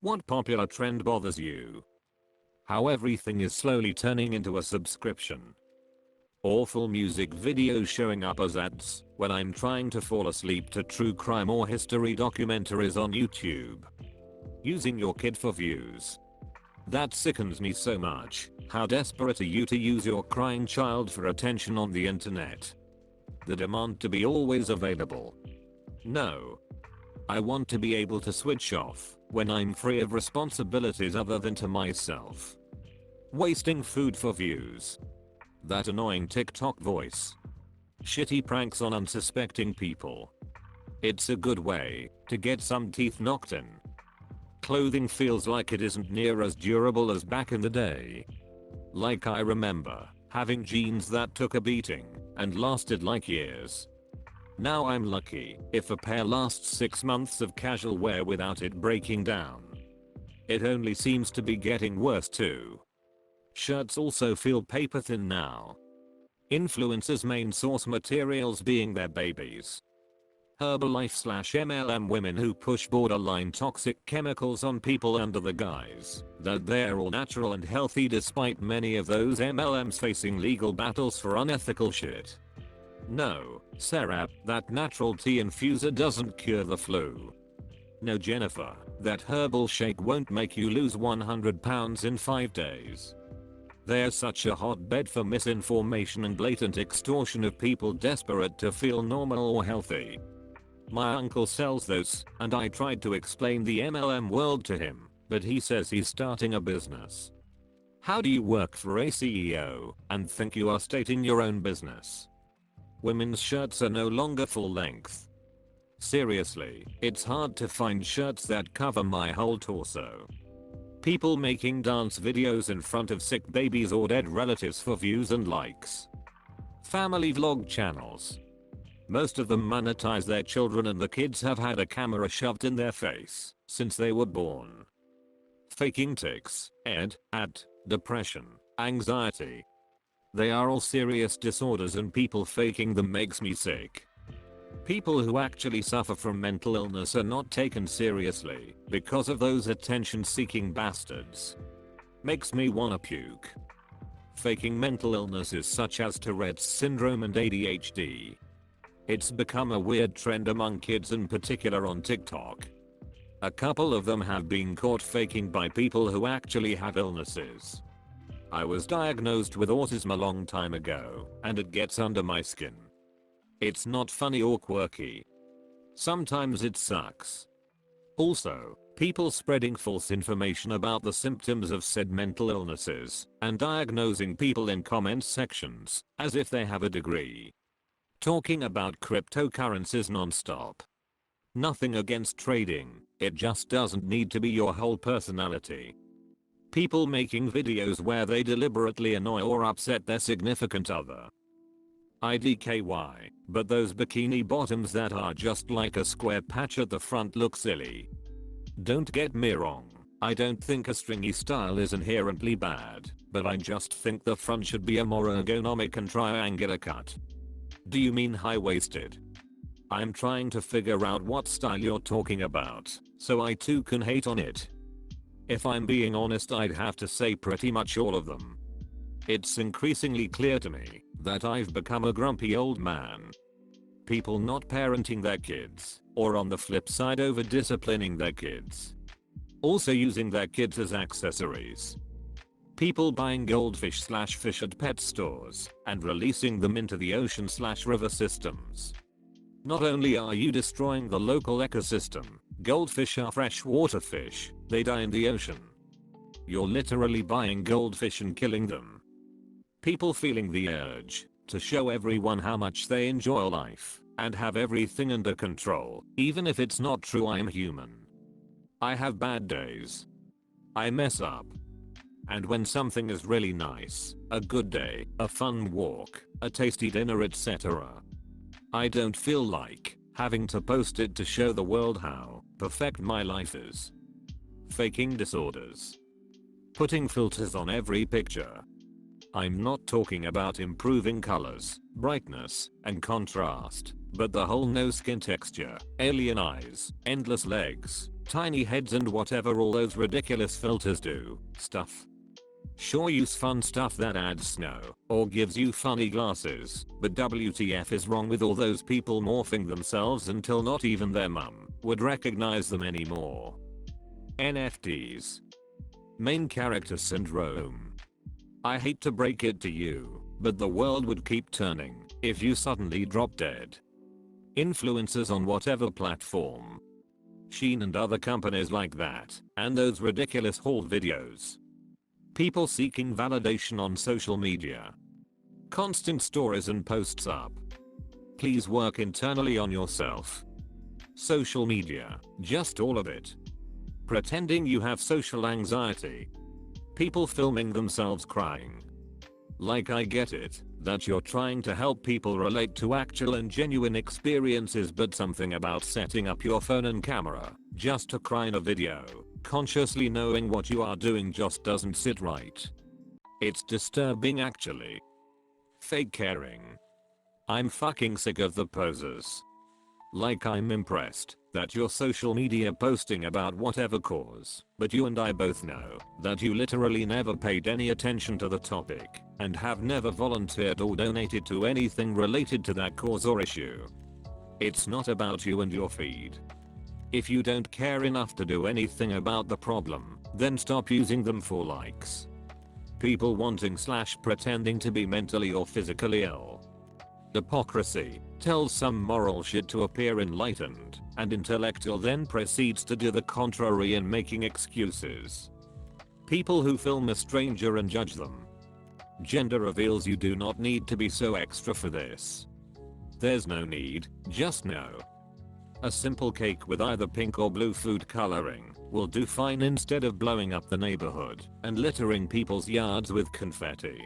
What popular trend bothers you? How everything is slowly turning into a subscription. Awful music videos showing up as ads when I'm trying to fall asleep to true crime or history documentaries on YouTube. Using your kid for views. That sickens me so much. How desperate are you to use your crying child for attention on the internet? The demand to be always available. No. I want to be able to switch off when I'm free of responsibilities other than to myself. Wasting food for views. That annoying Tick-Tock voice. Shitty pranks on unsuspecting people. It's a good way to get some teeth knocked in. Clothing feels like it isn't near as durable as back in the day. Like I remember having jeans that took a beating and lasted like years. Now I'm lucky if a pair lasts 6 months of casual wear without it breaking down. It only seems to be getting worse too. Shirts also feel paper thin now. Influencers' main source materials being their babies. Herbalife/MLM women who push borderline toxic chemicals on people under the guise that they're all natural and healthy, despite many of those MLMs facing legal battles for unethical shit. No, Sarah, that natural tea infuser doesn't cure the flu. No, Jennifer, that herbal shake won't make you lose 100 pounds in 5 days. They're such a hotbed for misinformation and blatant extortion of people desperate to feel normal or healthy. My uncle sells those, and I tried to explain the MLM world to him, but he says he's starting a business. How do you work for a CEO and think you are stating your own business? Women's shirts are no longer full length. Seriously, it's hard to find shirts that cover my whole torso. People making dance videos in front of sick babies or dead relatives for views and likes. Family vlog channels. Most of them monetize their children, and the kids have had a camera shoved in their face since they were born. Faking tics, depression, anxiety. They are all serious disorders, and people faking them makes me sick. People who actually suffer from mental illness are not taken seriously because of those attention-seeking bastards. Makes me wanna puke. Faking mental illnesses such as Tourette's syndrome and ADHD. It's become a weird trend among kids, in particular on TikTok. A couple of them have been caught faking by people who actually have illnesses. I was diagnosed with autism a long time ago, and it gets under my skin. It's not funny or quirky. Sometimes it sucks. Also, people spreading false information about the symptoms of said mental illnesses and diagnosing people in comment sections as if they have a degree. Talking about cryptocurrencies non-stop. Nothing against trading, it just doesn't need to be your whole personality. People making videos where they deliberately annoy or upset their significant other. IDKY, but those bikini bottoms that are just like a square patch at the front look silly. Don't get me wrong, I don't think a stringy style is inherently bad, but I just think the front should be a more ergonomic and triangular cut. Do you mean high-waisted? I'm trying to figure out what style you're talking about, so I too can hate on it. If I'm being honest, I'd have to say pretty much all of them. It's increasingly clear to me that I've become a grumpy old man. People not parenting their kids, or on the flip side over disciplining their kids. Also using their kids as accessories. People buying goldfish/fish at pet stores and releasing them into the ocean/river systems. Not only are you destroying the local ecosystem, goldfish are freshwater fish, they die in the ocean. You're literally buying goldfish and killing them. People feeling the urge to show everyone how much they enjoy life and have everything under control, even if it's not true. I'm human. I have bad days. I mess up. And when something is really nice, a good day, a fun walk, a tasty dinner, etc., I don't feel like having to post it to show the world how perfect my life is. Faking disorders. Putting filters on every picture. I'm not talking about improving colors, brightness, and contrast, but the whole no skin texture, alien eyes, endless legs, tiny heads and whatever all those ridiculous filters do, stuff. Sure, use fun stuff that adds snow or gives you funny glasses, but WTF is wrong with all those people morphing themselves until not even their mum would recognize them anymore. NFTs. Main character syndrome. I hate to break it to you, but the world would keep turning if you suddenly drop dead. Influencers on whatever platform. Shein and other companies like that, and those ridiculous haul videos. People seeking validation on social media. Constant stories and posts up. Please work internally on yourself. Social media, just all of it. Pretending you have social anxiety. People filming themselves crying. Like, I get it, that you're trying to help people relate to actual and genuine experiences, but something about setting up your phone and camera just to cry in a video, consciously knowing what you are doing, just doesn't sit right. It's disturbing actually. Fake caring. I'm fucking sick of the posers. Like, I'm impressed that you're social media posting about whatever cause, but you and I both know that you literally never paid any attention to the topic and have never volunteered or donated to anything related to that cause or issue. It's not about you and your feed. If you don't care enough to do anything about the problem, then stop using them for likes. People wanting / pretending to be mentally or physically ill. Hypocrisy. Tells some moral shit to appear enlightened and intellectual, then proceeds to do the contrary in making excuses. People who film a stranger and judge them. Gender reveals. You do not need to be so extra for this. There's no need, just know. A simple cake with either pink or blue food coloring will do fine instead of blowing up the neighborhood and littering people's yards with confetti.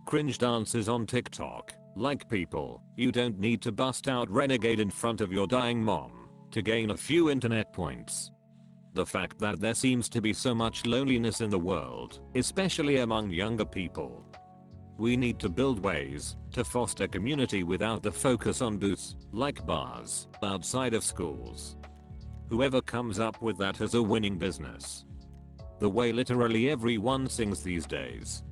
Cringe dances on TikTok. Like, people, you don't need to bust out Renegade in front of your dying mom to gain a few internet points. The fact that there seems to be so much loneliness in the world, especially among younger people. We need to build ways to foster community without the focus on booths, like bars, outside of schools. Whoever comes up with that has a winning business. The way literally everyone sings these days.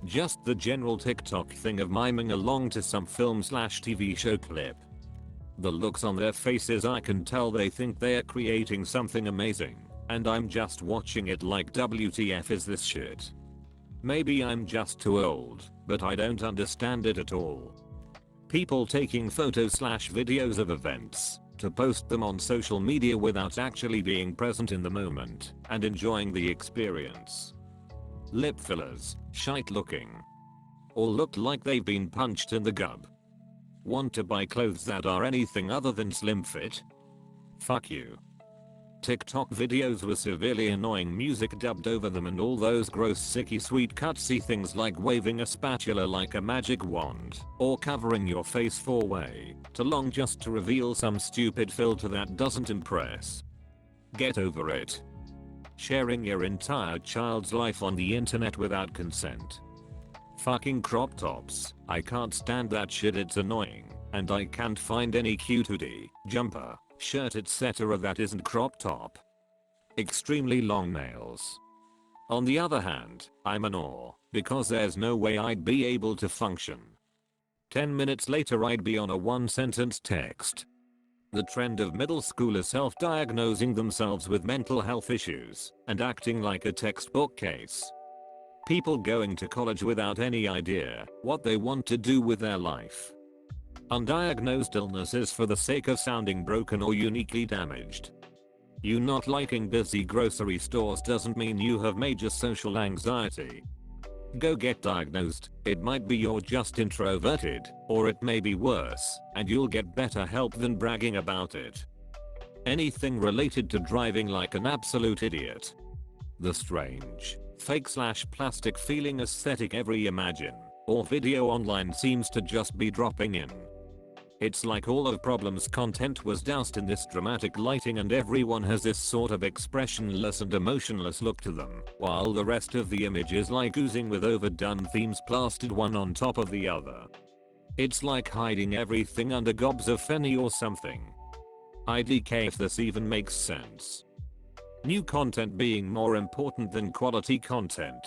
Just the general TikTok thing of miming along to some film / TV show clip. The looks on their faces, I can tell they think they are creating something amazing, and I'm just watching it like, WTF is this shit? Maybe I'm just too old, but I don't understand it at all. People taking photos / videos of events to post them on social media without actually being present in the moment and enjoying the experience. Lip fillers, shite looking. All look like they've been punched in the gub. Want to buy clothes that are anything other than slim fit? Fuck you. TikTok videos with severely annoying music dubbed over them, and all those gross sicky sweet cutsy things like waving a spatula like a magic wand or covering your face for way too long just to reveal some stupid filter that doesn't impress. Get over it. Sharing your entire child's life on the internet without consent. Fucking crop tops. I can't stand that shit, it's annoying, and I can't find any cute hoodie, jumper, shirt etc. that isn't crop top. Extremely long nails. On the other hand, I'm in awe, because there's no way I'd be able to function. 10 minutes later I'd be on a 1-sentence text. The trend of middle schoolers self-diagnosing themselves with mental health issues and acting like a textbook case. People going to college without any idea what they want to do with their life. Undiagnosed illnesses for the sake of sounding broken or uniquely damaged. You not liking busy grocery stores doesn't mean you have major social anxiety. Go get diagnosed. It might be you're just introverted, or it may be worse, and you'll get better help than bragging about it. Anything related to driving like an absolute idiot. The strange, fake / plastic feeling aesthetic every imagine or video online seems to just be dropping in. It's like all of problem's content was doused in this dramatic lighting, and everyone has this sort of expressionless and emotionless look to them, while the rest of the image is like oozing with overdone themes plastered one on top of the other. It's like hiding everything under gobs of Fenny or something. IDK if this even makes sense. New content being more important than quality content.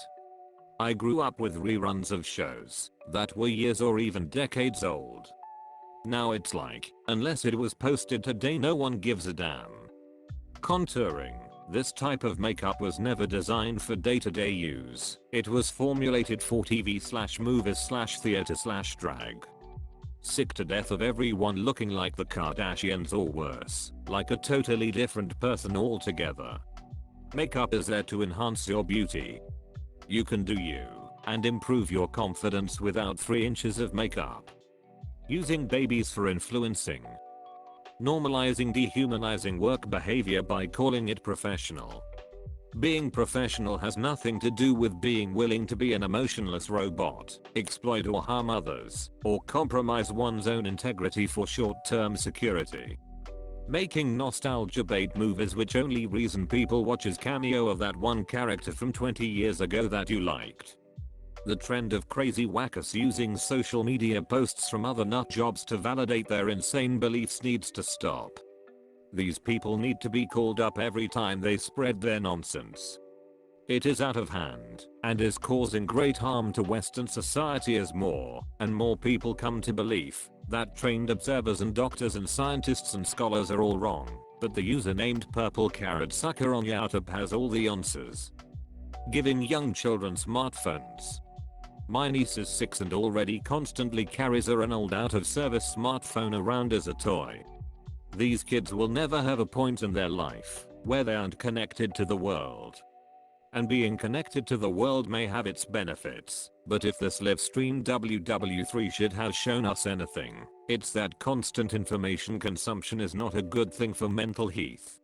I grew up with reruns of shows that were years or even decades old. Now it's like, unless it was posted today, no one gives a damn. Contouring. This type of makeup was never designed for day-to-day use. It was formulated for TV/movies/theater/drag. Sick to death of everyone looking like the Kardashians or worse, like a totally different person altogether. Makeup is there to enhance your beauty. You can do you and improve your confidence without 3 inches of makeup. Using babies for influencing. Normalizing dehumanizing work behavior by calling it professional. Being professional has nothing to do with being willing to be an emotionless robot, exploit or harm others, or compromise one's own integrity for short-term security. Making nostalgia bait movies which only reason people watch is cameo of that one character from 20 years ago that you liked. The trend of crazy whackers using social media posts from other nut jobs to validate their insane beliefs needs to stop. These people need to be called up every time they spread their nonsense. It is out of hand and is causing great harm to Western society as more and more people come to belief that trained observers and doctors and scientists and scholars are all wrong, but the user named Purple Carrot Sucker on YouTube has all the answers. Giving young children smartphones. My niece is 6 and already constantly carries an old out-of-service smartphone around as a toy. These kids will never have a point in their life where they aren't connected to the world. And being connected to the world may have its benefits, but if this live stream WW3 shit has shown us anything, it's that constant information consumption is not a good thing for mental health.